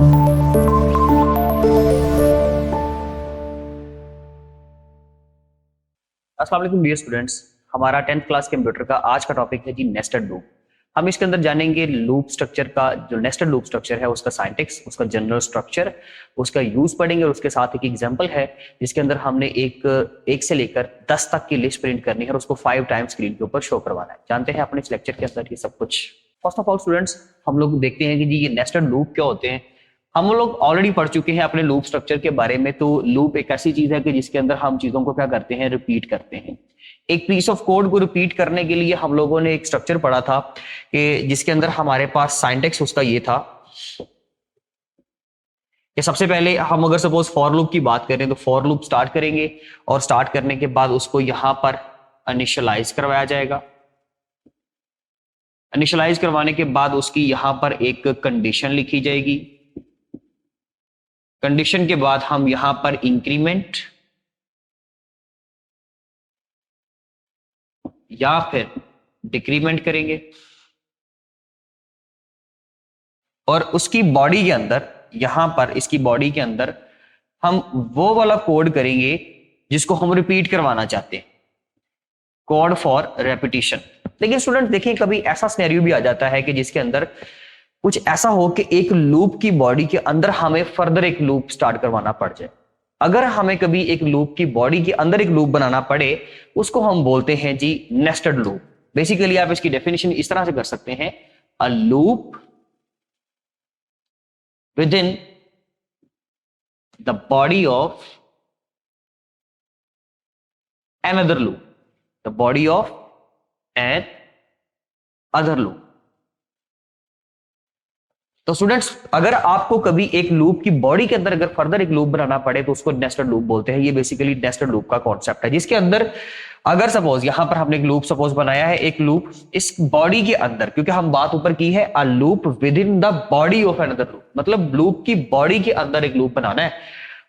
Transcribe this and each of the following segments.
अस्सलाम वालेकुम dear students. हमारा 10th क्लास कंप्यूटर का आज का टॉपिक है जी नेस्टेड लूप। हम इसके अंदर जानेंगे लूप स्ट्रक्चर का, जो नेस्टेड लूप स्ट्रक्चर है उसका सिंटैक्स, उसका जनरल स्ट्रक्चर, उसका यूज पढ़ेंगे और उसके साथ एक एग्जांपल है जिसके अंदर हमने एक से लेकर 10 तक की लिस्ट प्रिंट करनी है और उसको 5 टाइम्स स्क्रीन के ऊपर शो करवाना है। जानते हैं अपने इस लेक्चर के अंदर ये सब कुछ। फर्स्ट ऑफ ऑल स्टूडेंट्स, हम लोग देखते हैं कि जी ये नेस्टेड लूप क्या होते हैं। हम लोग ऑलरेडी पढ़ चुके हैं अपने लूप स्ट्रक्चर के बारे में। तो लूप एक ऐसी चीज है कि जिसके अंदर हम चीजों को क्या करते हैं, रिपीट करते हैं। एक पीस ऑफ कोड को रिपीट करने के लिए हम लोगों ने एक स्ट्रक्चर पढ़ा था कि जिसके अंदर हमारे पास सिंटैक्स उसका ये था कि सबसे पहले हम अगर सपोज फॉर लूप की बात करें तो फॉर लूप स्टार्ट करेंगे और स्टार्ट करने के बाद उसको यहां पर इनिशियलाइज करवाया जाएगा। इनिशियलाइज करवाने के बाद उसकी यहां पर एक कंडीशन लिखी जाएगी। कंडीशन के बाद हम यहां पर इंक्रीमेंट या फिर डिक्रीमेंट करेंगे और उसकी बॉडी के अंदर, यहां पर इसकी बॉडी के अंदर हम वो वाला कोड करेंगे जिसको हम रिपीट करवाना चाहते हैं, कोड फॉर रेपिटेशन। लेकिन स्टूडेंट देखें, कभी ऐसा सिनेरियो भी आ जाता है कि जिसके अंदर कुछ ऐसा हो कि एक लूप की बॉडी के अंदर हमें फर्दर एक लूप स्टार्ट करवाना पड़ जाए। अगर हमें कभी एक लूप की बॉडी के अंदर एक लूप बनाना पड़े, उसको हम बोलते हैं जी नेस्टेड लूप। बेसिकली आप इसकी डेफिनेशन इस तरह से कर सकते हैं, a loop with in the body of another loop, the body of an other loop। तो स्टूडेंट्स, अगर आपको कभी एक लूप की बॉडी के अंदर अगर फर्दर एक लूप बनाना पड़े तो उसको नेस्टेड लूप बोलते हैं। ये बेसिकली नेस्टेड लूप का कॉन्सेप्ट है, जिसके अंदर अगर सपोज यहां पर हमने एक लूप सपोज बनाया है, एक लूप इस बॉडी के अंदर, क्योंकि हम बात ऊपर की है a loop with in the body of another loop, मतलब लूप की बॉडी के अंदर एक लूप बनाना है।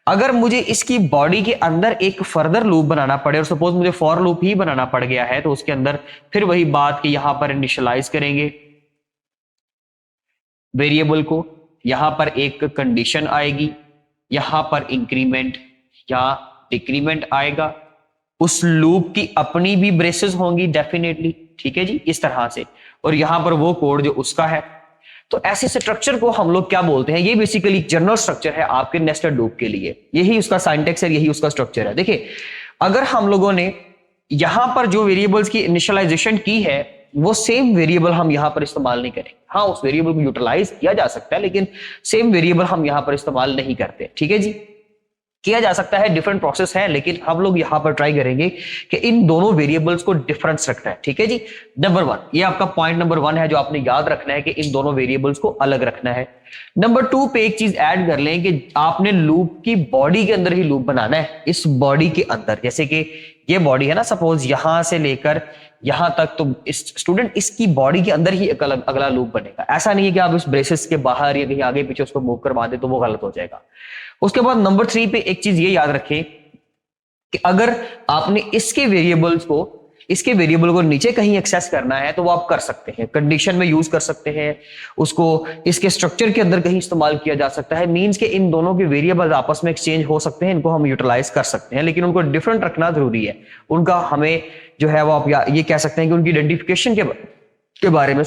अगर मुझे इसकी बॉडी के अंदर एक फर्दर लूप बनाना पड़े और सपोज मुझे फॉर लूप ही बनाना पड़ गया है, तो उसके अंदर फिर वही बात कि यहां पर इनिशियलाइज करेंगे वेरिएबल को, यहां पर एक कंडीशन आएगी, यहां पर इंक्रीमेंट या डिक्रीमेंट आएगा। उस लूप की अपनी भी ब्रेसेस होंगी डेफिनेटली, ठीक है जी, इस तरह से। और यहां पर वो कोड जो उसका है। तो ऐसे स्ट्रक्चर को हम लोग क्या बोलते हैं, ये बेसिकली जनरल स्ट्रक्चर है आपके नेस्टेड लूप के लिए। यही उसका सिंटैक्स है, यही उसका स्ट्रक्चर है। देखिए, अगर हम लोगों ने यहां पर जो वेरिएबल्स की इनिशियलाइजेशन की है वो सेम वेरिएबल हम यहां पर इस्तेमाल नहीं करेंगे। हाँ, उस वेरिएबल को यूटिलाइज किया जा सकता है, लेकिन सेम वेरिएबल हम यहां पर इस्तेमाल नहीं करते, ठीक है जी। किया जा सकता है, डिफरेंट प्रोसेस है, लेकिन हम लोग यहां पर ट्राई करेंगे कि इन दोनों वेरिएबल्स को डिफरेंस रखना है, ठीक है जी। नंबर 1, ये आपका पॉइंट नंबर 1 है जो आपने याद रखना है कि इन दोनों वेरिएबल्स को अलग रखना है। नंबर 2 पे एक चीज ऐड कर लें कि आपने लूप की बॉडी के अंदर ही लूप बनाना है, इस बॉडी के अंदर। जैसे कि ये बॉडी है ना, सपोज यहां से लेकर यहां तक, तो इस स्टूडेंट इसकी बॉडी के अंदर ही एक अगला लूप बनेगा। ऐसा नहीं है कि आप इस ब्रेसेस के बाहर या कहीं आगे पीछे उसको मूव करवा दे तो वो गलत हो जाएगा। उसके बाद नंबर 3 पे एक चीज ये याद रखें कि अगर आपने इसके वेरिएबल को नीचे कहीं एक्सेस करना है तो वो आप कर सकते हैं, कंडीशन में यूज कर सकते हैं, उसको इसके स्ट्रक्चर के अंदर कहीं इस्तेमाल किया जा सकता है। मींस के इन दोनों के वेरिएबल्स आपस में एक्सचेंज हो सकते हैं, इनको हम यूटिलाइज कर सकते हैं, लेकिन उनको डिफरेंट रखना जरूरी है। उनका हमें जो है वो आप ये कह सकते हैं कि उनकी आइडेंटिफिकेशन के बारे में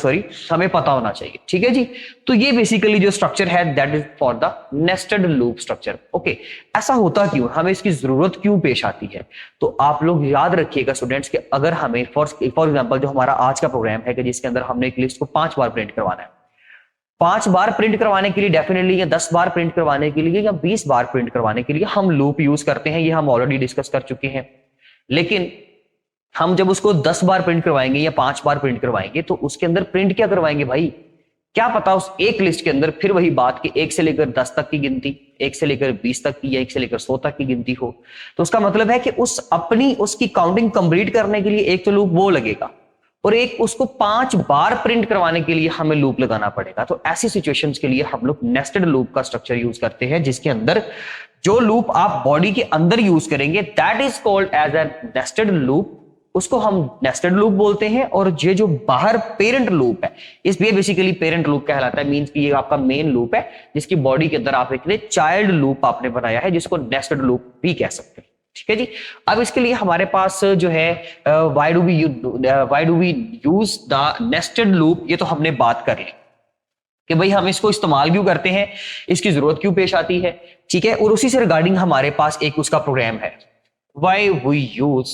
हमें पता होना चाहिए, ठीक है जी। तो ये बेसिकली जो स्ट्रक्चर है that is for the nested loop structure. Okay, ऐसा होता क्यों, हमें इसकी जरूरत क्यों पेश आती है, तो आप लोग याद रखिएगा स्टूडेंट्स कि अगर हमें फॉर एग्जांपल जो हमारा आज का प्रोग्राम है कि जिसके अंदर हमने एक लिस्ट को 5 बार प्रिंट करवाना है, 5 बार प्रिंट करवाने के लिए डेफिनेटली, या 10 बार प्रिंट करवाने के लिए, या 20 बार प्रिंट करवाने के लिए हम लूप यूज करते हैं। ये हम ऑलरेडी डिस्कस कर चुके हैं। लेकिन हम जब उसको 10 बार प्रिंट करवाएंगे या 5 बार प्रिंट करवाएंगे तो उसके अंदर प्रिंट क्या करवाएंगे भाई, क्या पता उस एक लिस्ट के अंदर फिर वही बात कि 1 से लेकर 10 तक की गिनती, 1 से लेकर 20 तक की, या 1 से लेकर 100 तक की गिनती हो। तो उसका मतलब है कि उसकी काउंटिंग कंप्लीट करने के लिए एक तो लूप वो लगेगा और एक उसको 5 बार प्रिंट करवाने के लिए हमें लूप लगाना पड़ेगा। तो ऐसी सिचुएशंस के लिए हम लोग नेस्टेड लूप का स्ट्रक्चर यूज करते हैं, जिसके अंदर जो लूप आप बॉडी के अंदर यूज करेंगे that is called as a nested loop. उसको हम नेस्टेड लूप बोलते हैं। और ये जो बाहर पेरेंट लूप है, इस ये बेसिकली पेरेंट लूप कहलाता है। मींस कि ये आपका मेन लूप है जिसकी बॉडी के अंदर आप एक चाइल्ड लूप आपने बनाया है, जिसको नेस्टेड लूप भी कह सकते हैं। ठीक है जी। अब इसके लिए हमारे पास जो है why do we use the nested loop, ये तो हमने बात कर ली कि भाई हम इसको इस्तेमाल क्यों करते हैं, इसकी जरूरत क्यों पेश आती है। ठीक है। और उसी से रिगार्डिंग हमारे पास एक उसका प्रोग्राम है, why we use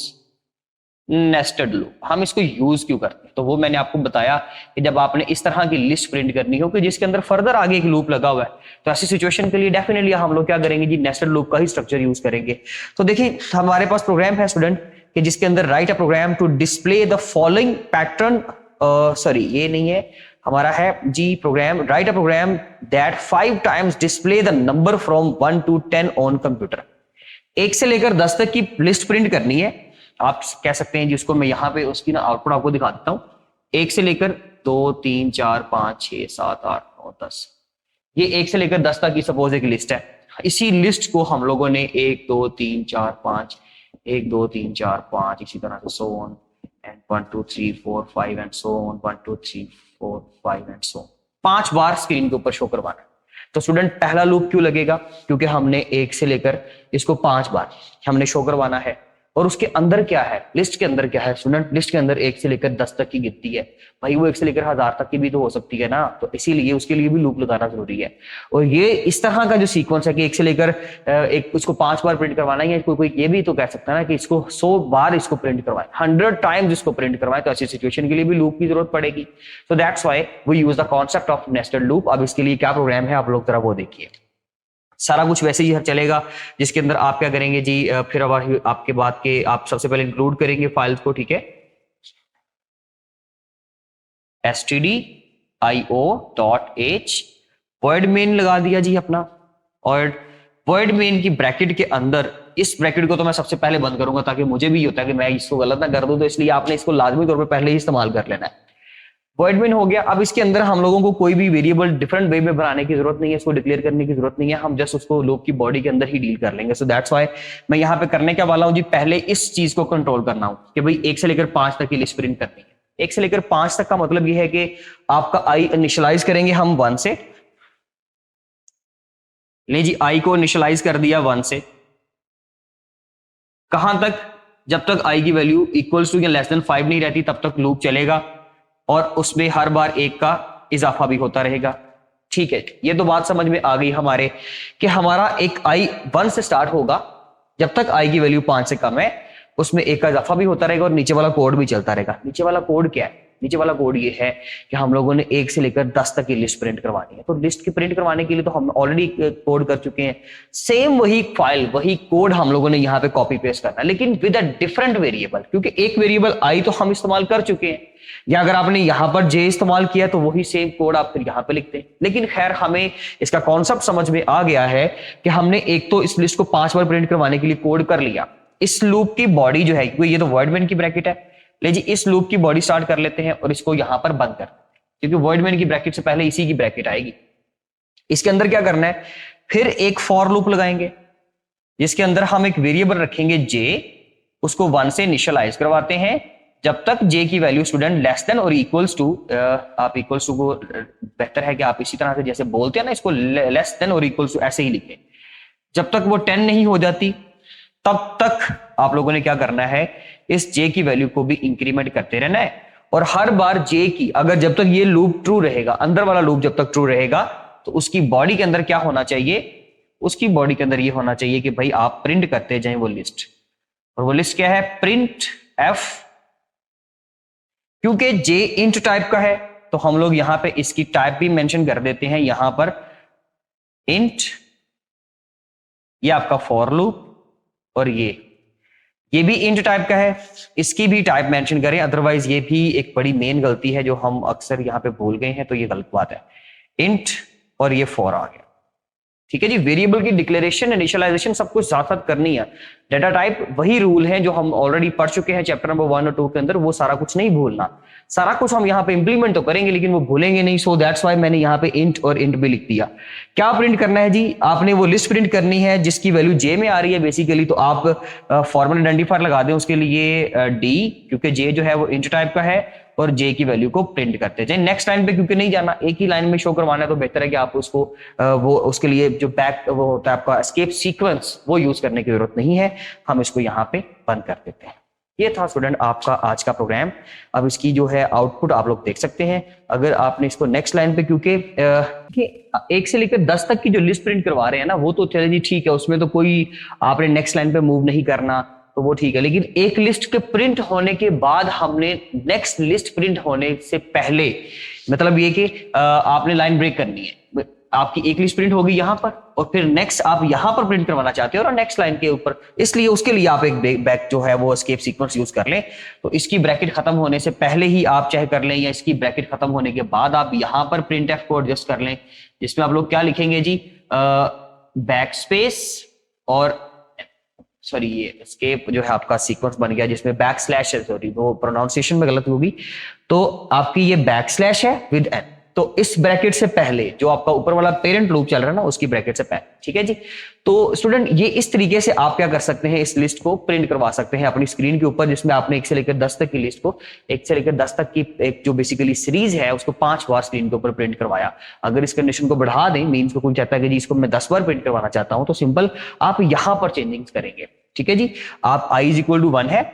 nested loop, हम इसको यूज क्यों करते हैं। तो वो मैंने आपको बताया कि जब आपने इस तरह की लिस्ट प्रिंट करनी हो कि जिसके अंदर फर्दर आगे एक लूप लगा हुआ है, तो ऐसी सिचुएशन के लिए डेफिनेटली हम लोग क्या करेंगे जी, नेस्टेड लूप का ही स्ट्रक्चर यूज करेंगे। तो देखिए हमारे पास प्रोग्राम है स्टूडेंट कि जिसके अंदर write a program to display the following pattern, sorry ये नहीं है हमारा, है जी program, write a program that 5 times display the number from 1 to 10 on computer. 1 से लेकर 10 तक की लिस्ट प्रिंट करनी है। आप कह सकते हैं जिसको मैं यहां पे उसकी ना आउटपुट आपको दिखा देता हूं। 1 से लेकर 2 3 4 5 6 7 8 9 10, ये 1 से लेकर 10 तक की सपोज एक लिस्ट है। इसी लिस्ट को हम लोगों ने 1 2 3 4 5 1 2 3 4 5 इसी तरह से so on and 1 2 3 4 5 and so on 1 2 3 4 5 and so, 5 bar screen के ऊपर शो करवाना है। तो स्टूडेंट पहला लूप क्यों लगेगा, क्योंकि हमने 1 से लेकर इसको 5 बार हमने शो करवाना है। और उसके अंदर क्या है, लिस्ट के अंदर क्या है स्टूडेंट, लिस्ट के अंदर 1 से लेकर 10 तक की गिनती है। भाई वो 1 से लेकर 1000 तक की भी तो हो सकती है ना, तो इसीलिए उसके लिए भी लूप लगाना जरूरी है। और ये इस तरह का जो सीक्वेंस है कि 1 से लेकर एक इसको 5 बार प्रिंट करवाना है, कोई ये भी तो कह सकता है ना कि इसको 100 बार इसको प्रिंट करवाए, 100 टाइम्स इसको प्रिंट करवाए, तो ऐसी सिचुएशन के लिए भी लूप की जरूरत पड़ेगी। तो that's why we use the concept of nested loop. अब इसके लिए क्या प्रोग्राम है आप लोग जरा वो देखिए। सारा कुछ वैसे ही चलेगा, जिसके अंदर आप क्या करेंगे जी, फिर अब आपके बाद के आप सबसे पहले इंक्लूड करेंगे फाइल्स को। ठीक है, stdio.h void main लगा दिया जी अपना, और void main की ब्रैकेट के अंदर, इस ब्रैकेट को तो मैं सबसे पहले बंद करूंगा ताकि मुझे भी होता है कि मैं इसको गलत ना कर दूं, तो इसलिए आपने इसको लाजमी तौर पे पहले ही इस्तेमाल कर लेना है। void main हो गया। अब इसके अंदर हम लोगों को कोई भी वेरिएबल डिफरेंट वे में बनाने की जरूरत नहीं है, इसको डिक्लेयर करने की जरूरत नहीं है, हम जस्ट उसको लूप की बॉडी के अंदर ही डील कर लेंगे। सो दैट्स व्हाई मैं यहाँ पे करने क्या वाला हूँ जी, पहले इस चीज को कंट्रोल करना हूं कि भाई 1 से लेकर 5 तक की लिस्ट प्रिंट करनी है। 1 से लेकर 5 तक का मतलब यह है कि आपका आई इनिशियलाइज करेंगे हम 1 से, ले जी आई को इनिशियलाइज कर दिया 1 से, कहां तक, जब तक आई की वैल्यू इक्वल्स टू या लेस देन 5 नहीं रहती तब तक लूप चलेगा, और उसमें हर बार 1 का इजाफा भी होता रहेगा। ठीक है, ये तो बात समझ में आ गई हमारे कि हमारा एक आई 1 से स्टार्ट होगा, जब तक आई की वैल्यू 5 से कम है उसमें 1 का इजाफा भी होता रहेगा और नीचे वाला कोड भी चलता रहेगा। नीचे वाला कोड क्या है, नीचे वाला कोड ये है कि हम लोगों ने 1 से लेकर 10 तक की लिस्ट प्रिंट करवानी है। तो लिस्ट की प्रिंट करवाने के लिए तो हम ऑलरेडी कोड कर चुके हैं, सेम वही फाइल वही कोड हम लोगों ने यहाँ पे कॉपी पेस्ट करना है, लेकिन विद अ डिफरेंट वेरिएबल, क्योंकि एक वेरिएबल आई तो हम इस्तेमाल कर चुके हैं, या अगर आपने यहां पर जे इस्तेमाल किया तो वही सेम कोड आप फिर यहां पे लिखते हैं। लेकिन खैर हमें इसका कॉन्सेप्ट समझ में आ गया है कि हमने एक तो इस लिस्ट को 5 बार प्रिंट करवाने के लिए कोड कर लिया। इस लूप की बॉडी जो है, क्योंकि ये तो void main की ब्रैकेट है, ले जी इस लूप की बॉडी स्टार्ट कर लेते हैं और इसको यहां पर बंद कर, क्योंकि void main की ब्रैकेट से पहले इसी की ब्रैकेट आएगी। इसके अंदर क्या करना है, फिर एक फॉर लूप लगाएंगे जिसके अंदर हम एक वेरिएबल रखेंगे जे, उसको 1 से इनिशियलाइज करवाते हैं जब तक जे की वैल्यू स्टूडेंट लेस देन और इक्वल्स टू, आप इक्वल्स टू को बेहतर है कि आप इसी तरह से जैसे बोलते हैं ना, इसको लेस देन और इक्वल्स टू ऐसे ही लिखें, जब तक वो 10 नहीं हो जाती तब तक आप लोगों ने क्या करना है, इस जे की वैल्यू को भी इंक्रीमेंट करते रहना है। और हर बार जे की, अगर जब तक ये लूप ट्रू रहेगा, अंदर वाला लूप जब तक ट्रू रहेगा, तो उसकी बॉडी के अंदर क्या होना चाहिए, उसकी बॉडी के अंदर ये होना चाहिए कि भाई आप प्रिंट करते जाएं वो लिस्ट, और वो लिस्ट क्या है, प्रिंट एफ। क्योंकि जे इंट टाइप का है तो हम लोग यहां पे इसकी टाइप भी मेंशन कर देते हैं, यहां पर इंट, ये आपका फॉर लूप, और ये भी इंट टाइप का है, इसकी भी टाइप मेंशन करें, अदरवाइज ये भी एक बड़ी मेन गलती है जो हम अक्सर यहां पे भूल गए हैं, तो ये गलत बात है। इंट और ये फॉर आ गया, ठीक है जी। वेरिएबल की डिक्लेरेशन, इनिशियलाइजेशन सब कुछ साथ साथ करनी है। डेटा टाइप वही रूल है जो हम ऑलरेडी पढ़ चुके हैं चैप्टर नंबर 1 और 2 के अंदर, वो सारा कुछ नहीं भूलना। सारा कुछ हम यहाँ पे इंप्लीमेंट तो करेंगे लेकिन वो भूलेंगे नहीं। सो दैट्स वाई मैंने यहाँ पे इंट और इंट भी लिख दिया। क्या प्रिंट करना है जी, आपने वो लिस्ट प्रिंट करनी है जिसकी वैल्यू जे में आ रही है बेसिकली। तो आप फॉर्मल आइडेंटिफायर लगा दें उसके लिए डी, क्योंकि जे जो है वो इंट टाइप का है और जे की वैल्यू को प्रिंट करते जाए। नेक्स्ट लाइन पे क्योंकि नहीं जाना, एक ही लाइन में शो करवाना है, तो बेहतर है कि आप उसको वो उसके लिए जो बैक वो होता है आपका एस्केप सीक्वेंस, वो यूज करने की जरूरत नहीं है। हम इसको यहाँ पे बंद कर देते हैं। ये था स्टूडेंट आपका आज का प्रोग्राम। अब इसकी जो है आउटपुट आप लोग देख सकते हैं। अगर आपने इसको नेक्स्ट लाइन पे, क्योंकि 1 से लेकर 10 तक की जो लिस्ट प्रिंट करवा रहे हैं ना, वो तो चले जी ठीक है, उसमें तो कोई आपने नेक्स्ट लाइन पे मूव नहीं करना, तो वो ठीक है। लेकिन एक लिस्ट के प्रिंट होने के बाद हमने नेक्स्ट लिस्ट प्रिंट होने से पहले, मतलब ये कि आपने लाइन ब्रेक करनी है। आपकी एक लिस्ट प्रिंट होगी यहां पर और फिर नेक्स्ट आप यहां पर प्रिंट करवाना चाहते हो और नेक्स्ट लाइन के ऊपर, इसलिए उसके लिए आप एक बैक जो है वो एस्केप सीक्वेंस यूज कर लें। तो इसकी ब्रैकेट खत्म होने से पहले ही आप चाहे कर लें, या इसकी ब्रैकेट खत्म होने के बाद आप यहां पर प्रिंट एफ को एडजस्ट कर लें, जिसमें आप लोग क्या लिखेंगे जी, बैक स्पेस और सॉरी ये एस्केप जो है आपका सीक्वेंस बन गया जिसमें बैक स्लैश है, सॉरी वो प्रोनाउंसिएशन में गलत होगी। तो आपकी ये बैक स्लैश है विद एन, तो इस ब्रैकेट से पहले जो आपका ऊपर वाला पेरेंट लूप चल रहा है ना, उसकी ब्रैकेट से पहले, ठीक है जी। तो स्टूडेंट ये इस तरीके से आप क्या कर सकते हैं, इस लिस्ट को प्रिंट करवा सकते हैं अपनी स्क्रीन के ऊपर, जिसमें आपने 1 से लेकर 10 तक की लिस्ट को, 1 से लेकर 10 तक की एक जो बेसिकली सीरीज है उसको 5 बार स्क्रीन के ऊपर प्रिंट करवाया। अगर इस कंडीशन को बढ़ा दें, मीन्स को कोई चाहता है कि जी इसको मैं 10 बार प्रिंट करवाना चाहता हूं, तो सिंपल आप यहां पर चेंजिंग्स करेंगे, ठीक है जी। आप i इज इक्वल टू 1 है,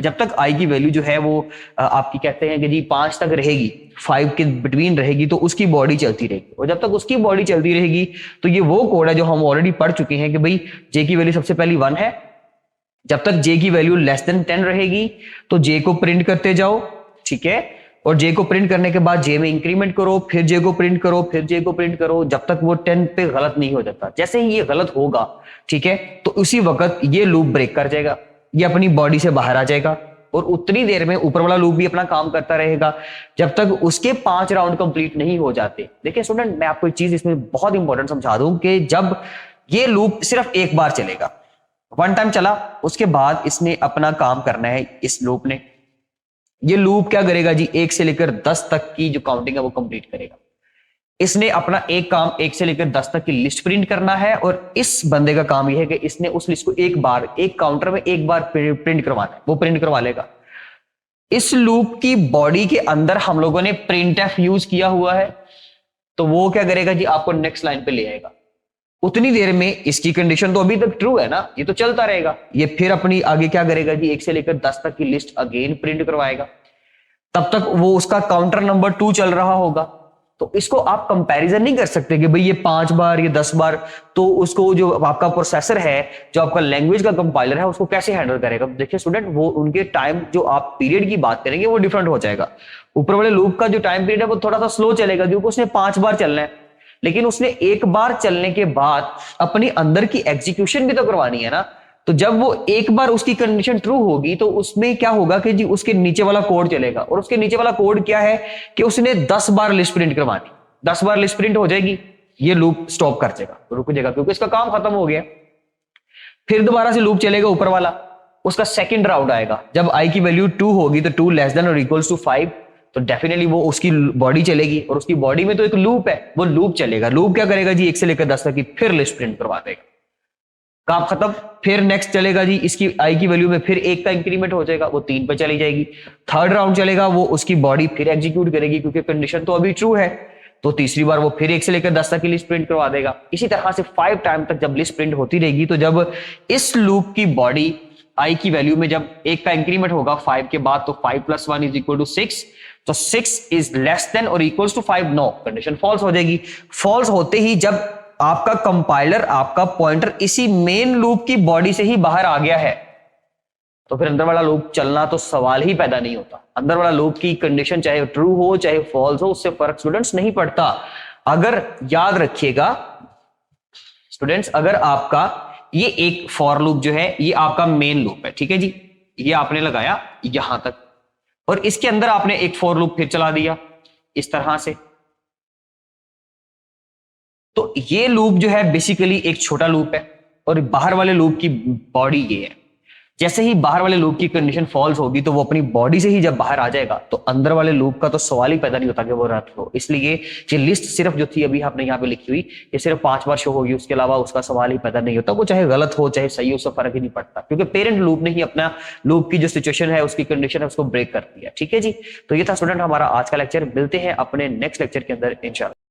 जब तक i की वैल्यू जो है वो आपकी कहते हैं कि जी 5 तक रहेगी, 5 के बिटवीन रहेगी, तो उसकी बॉडी चलती रहेगी। और जब तक उसकी बॉडी चलती रहेगी तो ये वो कोड है जो हम ऑलरेडी पढ़ चुके हैं कि भाई j की वैल्यू सबसे पहली 1 है, जब तक j की वैल्यू लेस देन 10 रहेगी तो j को प्रिंट करते जाओ, ठीक है। और j को प्रिंट करने के बाद j में इंक्रीमेंट करो, फिर j को प्रिंट करो, फिर j को प्रिंट करो, जब तक वो 10 पे गलत नहीं हो जाता। जैसे ही ये गलत होगा, ठीक है, तो उसी वक्त ये लूप ब्रेक कर जाएगा, ये अपनी बॉडी से बाहर आ जाएगा और उतनी देर में ऊपर वाला लूप भी अपना काम करता रहेगा जब तक उसके 5 राउंड कंप्लीट नहीं हो जाते। देखिए स्टूडेंट, मैं आपको एक चीज इसमें बहुत इंपॉर्टेंट समझा दूं कि जब ये लूप सिर्फ एक बार चलेगा, 1 टाइम चला, उसके बाद इसने अपना काम करना है। इस लूप ने, ये लूप क्या करेगा जी, 1 से लेकर 10 तक की जो काउंटिंग है वो कंप्लीट करेगा। इसने अपना एक काम 1 से लेकर 10 तक की लिस्ट प्रिंट करना है और इस बंदे का काम यह है कि इसने उस लिस्ट को एक बार, एक काउंटर में एक बार प्रिंट करवाना है, वो प्रिंट करवा लेगा। इस लूप की बॉडी के अंदर हम लोगों ने प्रिंट एफ यूज किया हुआ है, तो वो क्या करेगा जी, आपको नेक्स्ट लाइन पे ले आएगा। उतनी देर में इसकी कंडीशन तो अभी तक ट्रू है ना, ये तो चलता रहेगा। ये फिर अपनी आगे क्या करेगा जी, 1 से लेकर 10 तक की लिस्ट अगेन प्रिंट करवाएगा। तब तक वो उसका काउंटर नंबर 2 चल रहा होगा। तो इसको आप कंपैरिजन नहीं कर सकते कि भाई ये 5 बार, ये 10 बार, तो उसको जो आपका प्रोसेसर है, जो आपका लैंग्वेज का कंपाइलर है, उसको कैसे हैंडल करेगा। देखिए स्टूडेंट, वो उनके टाइम, जो आप पीरियड की बात करेंगे वो डिफरेंट हो जाएगा। ऊपर वाले लूप का जो टाइम पीरियड है वो थोड़ा सा स्लो चलेगा क्योंकि उसने 5 बार चलना है, लेकिन उसने एक बार चलने के बाद अपनी अंदर की एग्जीक्यूशन भी तो करवानी है ना। तो जब वो एक बार उसकी कंडीशन ट्रू होगी तो उसमें क्या होगा कि जी उसके नीचे वाला कोड चलेगा, और उसके नीचे वाला कोड क्या है कि उसने 10 बार लिस्ट प्रिंट करवानी। 10 बार लिस्ट प्रिंट हो जाएगी, ये लूप स्टॉप कर जाएगा, रुक जाएगा, क्योंकि इसका काम खत्म हो गया। फिर दोबारा से लूप चलेगा ऊपर वाला, उसका सेकंड राउंड आएगा। जब i की वैल्यू 2 होगी तो 2 लेस देन और इक्वल्स टू 5, तो डेफिनेटली वो उसकी बॉडी चलेगी, और उसकी बॉडी में तो एक लूप है, वो लूप चलेगा। लूप क्या करेगा जी, 1 से लेकर 10 तक की फिर लिस्ट प्रिंट करवा देगा, काम खत्म। फिर नेक्स्ट चलेगा जी, इसकी i की वैल्यू में फिर 1 का इंक्रीमेंट हो जाएगा, वो 3 पे चली जाएगी। थर्ड राउंड चलेगा, वो उसकी बॉडी फिर एग्जीक्यूट करेगी क्योंकि कंडीशन तो अभी ट्रू है, तो तीसरी बार वो फिर 1 से लेकर 10 तक की लिस्ट प्रिंट करवा देगा। इसी तरह से 5 टाइम तक जब लिस्ट प्रिंट होती रहेगी, तो जब इस लूप की बॉडी i की वैल्यू में जब 1 का इंक्रीमेंट होगा 5 के बाद, तो 5 + 1 = 6, तो 6 इज लेस देन और equals to 5, no, condition false हो जाएगी। फॉल्स होते ही जब आपका कंपाइलर, आपका पॉइंटर इसी मेन लूप की बॉडी से ही बाहर आ गया है, तो फिर अंदर वाला लूप चलना तो सवाल ही पैदा नहीं होता। अंदर वाला लूप की कंडीशन चाहे ट्रू हो चाहे फॉल्स हो, उससे फर्क स्टूडेंट्स नहीं पड़ता। अगर याद रखिएगा स्टूडेंट्स, अगर आपका ये एक फॉर लूप जो है ये आपका मेन लूप है, ठीक है जी, ये आपने लगाया यहां तक, और इसके अंदर आपने एक फॉर लूप फिर चला दिया इस तरह से, तो ये लूप जो है बेसिकली एक छोटा लूप है और बाहर वाले लूप की बॉडी ये है। जैसे ही बाहर वाले लूप की कंडीशन फॉल्स होगी तो वो अपनी बॉडी से ही जब बाहर आ जाएगा तो अंदर वाले लूप का तो सवाल ही पैदा नहीं होता कि वो रद्द हो। इसलिए ये लिस्ट सिर्फ जो थी अभी आपने यहाँ पे लिखी हुई, ये सिर्फ 5 बार शो होगी, उसके अलावा उसका सवाल ही पैदा नहीं होता। वो चाहे गलत हो चाहे सही हो, उससे फर्क ही नहीं पड़ता, क्योंकि पेरेंट लूप ने ही अपना लूप की जो सिचुएशन है, उसकी कंडीशन है, उसको ब्रेक कर दिया। ठीक है जी, तो ये था स्टूडेंट हमारा आज का लेक्चर। मिलते हैं अपने नेक्स्ट लेक्चर के अंदर इंशाल्लाह।